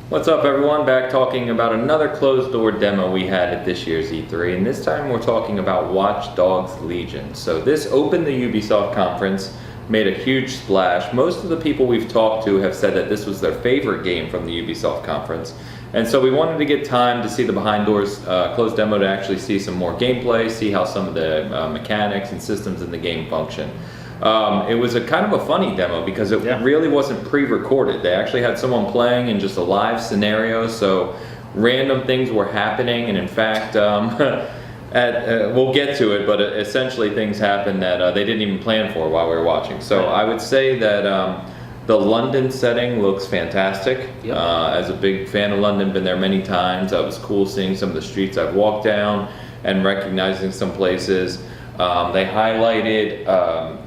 What's up, everyone? Back talking about another closed-door demo we had at this year's E3, and this time we're talking about Watch Dogs Legion. So this opened the Ubisoft conference, made a huge splash. Most of the people we've talked to have said that this was their favorite game from the Ubisoft conference, and so we wanted to get time to see the behind doors closed demo to actually see some more gameplay, see how some of the mechanics and systems in the game function. It was a kind of a funny demo because it really wasn't pre-recorded. They actually had someone playing in just a live scenario, so random things were happening, and in fact, we'll get to it, but essentially things happened that they didn't even plan for while we were watching. So I would say that the London setting looks fantastic. As a big fan of London, been there many times. It was cool seeing some of the streets I've walked down and recognizing some places. They highlighted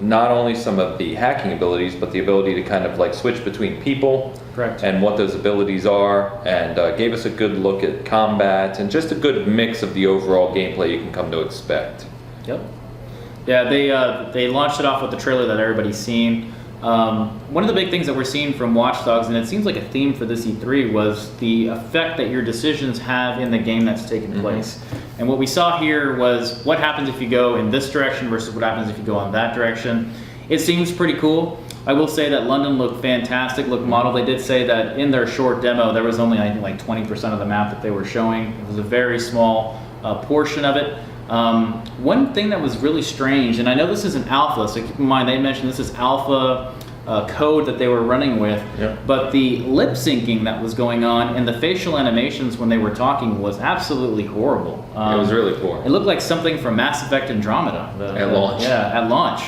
not only some of the hacking abilities, but the ability to kind of like switch between people. Correct. And what those abilities are, and gave us a good look at combat and just a good mix of the overall gameplay you can come to expect. Yep. Yeah, they launched it off with the trailer that everybody's seen. One of the big things that we're seeing from Watch Dogs, and it seems like a theme for this E3, was the effect that your decisions have in the game that's taking place. And what we saw here was what happens if you go in this direction versus what happens if you go in that direction. It seems pretty cool. I will say that London looked fantastic, looked model. They did say that in their short demo, there was only, I think, like 20% of the map that they were showing. It was a very small portion of it. One thing that was really strange, and I know this is an alpha, so keep in mind they mentioned this is alpha code that they were running with, but the lip syncing that was going on and the facial animations when they were talking was absolutely horrible. It was really poor. It looked like something from Mass Effect Andromeda. At launch. Yeah, at launch.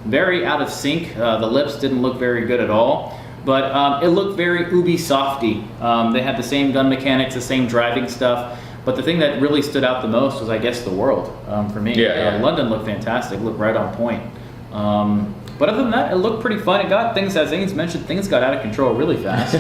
Very out of sync. The lips didn't look very good at all. But it looked very Ubisofty. They had the same gun mechanics, the same driving stuff. But the thing that really stood out the most was, I guess, the world for me. London looked fantastic, looked right on point. But other than that, it looked pretty fun. It got things, as Zane's mentioned, things got out of control really fast.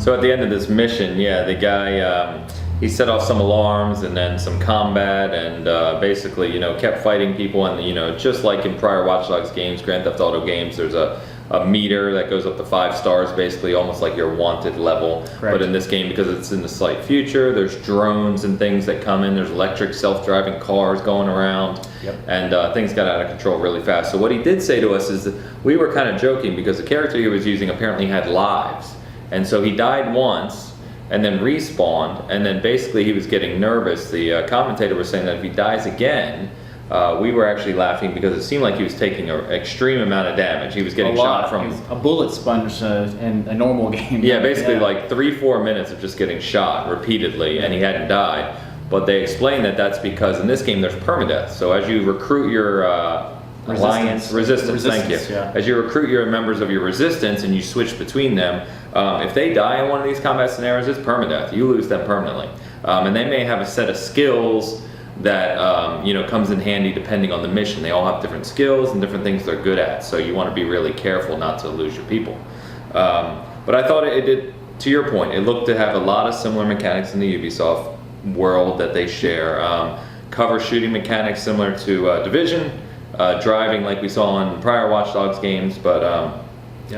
So at the end of this mission, the guy, he set off some alarms and then some combat and basically, kept fighting people. And, just like in prior Watch Dogs games, Grand Theft Auto games, there's a meter that goes up to 5 stars, basically almost like your wanted level. Correct. But in this game, because it's in the slight future, there's drones and things that come in. There's electric self-driving cars going around, and things got out of control really fast. So what he did say to us is that we were kind of joking because the character he was using apparently had lives, and so he died once and then respawned, and then basically he was getting nervous. The commentator was saying that if he dies again, we were actually laughing because it seemed like he was taking an extreme amount of damage. He was getting shot from a bullet sponge in a normal game. Yeah, basically like 3-4 minutes of just getting shot repeatedly, and he hadn't died. But they explained that that's because in this game there's permadeath. So as you recruit your resistance, thank you. Yeah. As you recruit your members of your resistance and you switch between them, if they die in one of these combat scenarios, it's permadeath. You lose them permanently, and they may have a set of skills that comes in handy depending on the mission. They all have different skills and different things they're good at, so you want to be really careful not to lose your people. But I thought it did, to your point, it looked to have a lot of similar mechanics in the Ubisoft world that they share. Cover shooting mechanics similar to Division, driving like we saw in prior Watch Dogs games, but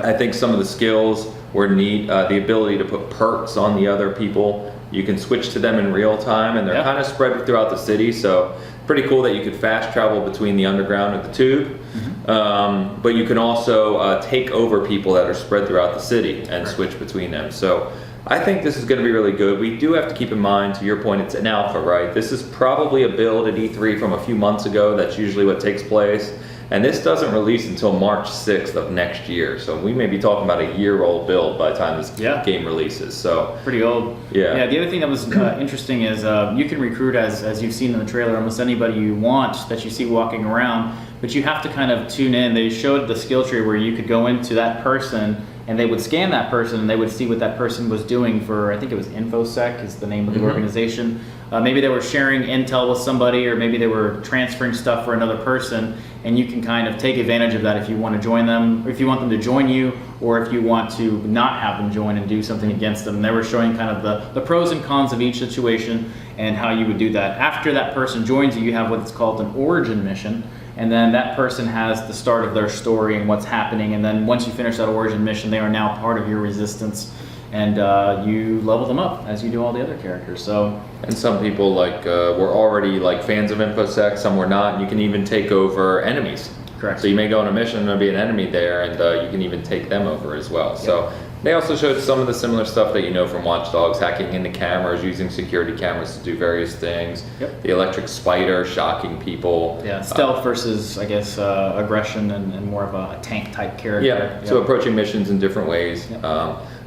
I think some of the skills were neat. The ability to put perks on the other people. You can switch to them in real time, and they're kind of spread throughout the city, so pretty cool that you could fast travel between the underground and the tube. But you can also take over people that are spread throughout the city and switch between them. So I think this is going to be really good. We do have to keep in mind, to your point, it's an alpha, right? This is probably a build at E3 from a few months ago. That's usually what takes place. And this doesn't release until March 6th of next year. So we may be talking about a year-old build by the time this game releases. So pretty old. Yeah, the other thing that was interesting is you can recruit, as you've seen in the trailer, almost anybody you want that you see walking around. But you have to kind of tune in. They showed the skill tree where you could go into that person and they would scan that person and they would see what that person was doing for, I think it was InfoSec is the name of the organization. Maybe they were sharing intel with somebody, or maybe they were transferring stuff for another person, and you can kind of take advantage of that if you want to join them, or if you want them to join you, or if you want to not have them join and do something against them. And they were showing kind of the pros and cons of each situation and how you would do that. After that person joins you, you have what's called an origin mission, and then that person has the start of their story and what's happening, and then once you finish that origin mission, they are now part of your resistance. and you level them up as you do all the other characters. So, and some people were already fans of InfoSec, some were not. You can even take over enemies. correct. So you may go on a mission and there'll be an enemy there, and you can even take them over as well. Yep. So they also showed some of the similar stuff that you know from Watch Dogs, hacking into cameras, using security cameras to do various things. Yep. The electric spider, shocking people. Yeah, stealth versus, I guess, aggression and more of a tank type character. Yeah, so approaching missions in different ways. Yep.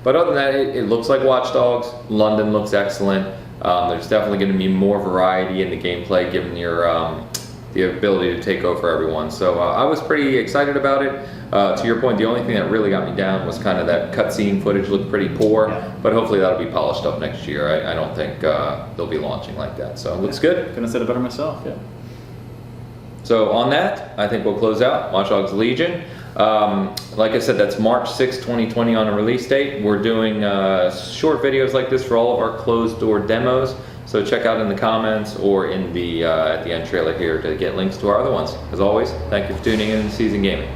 But other than that, it looks like Watch Dogs. London looks excellent. There's definitely going to be more variety in the gameplay given your the ability to take over everyone. So I was pretty excited about it. To your point, the only thing that really got me down was kind of that cutscene footage looked pretty poor, Yeah. but hopefully that'll be polished up next year. I don't think they'll be launching like that. So it looks good. Couldn't have said it better myself. Yeah. So on that, I think we'll close out Watch Dogs Legion. Like I said, that's March 6, 2020 on a release date. We're doing short videos like this for all of our closed door demos. So check out in the comments or in the at the end trailer here to get links to our other ones. As always, thank you for tuning in to Season Gaming.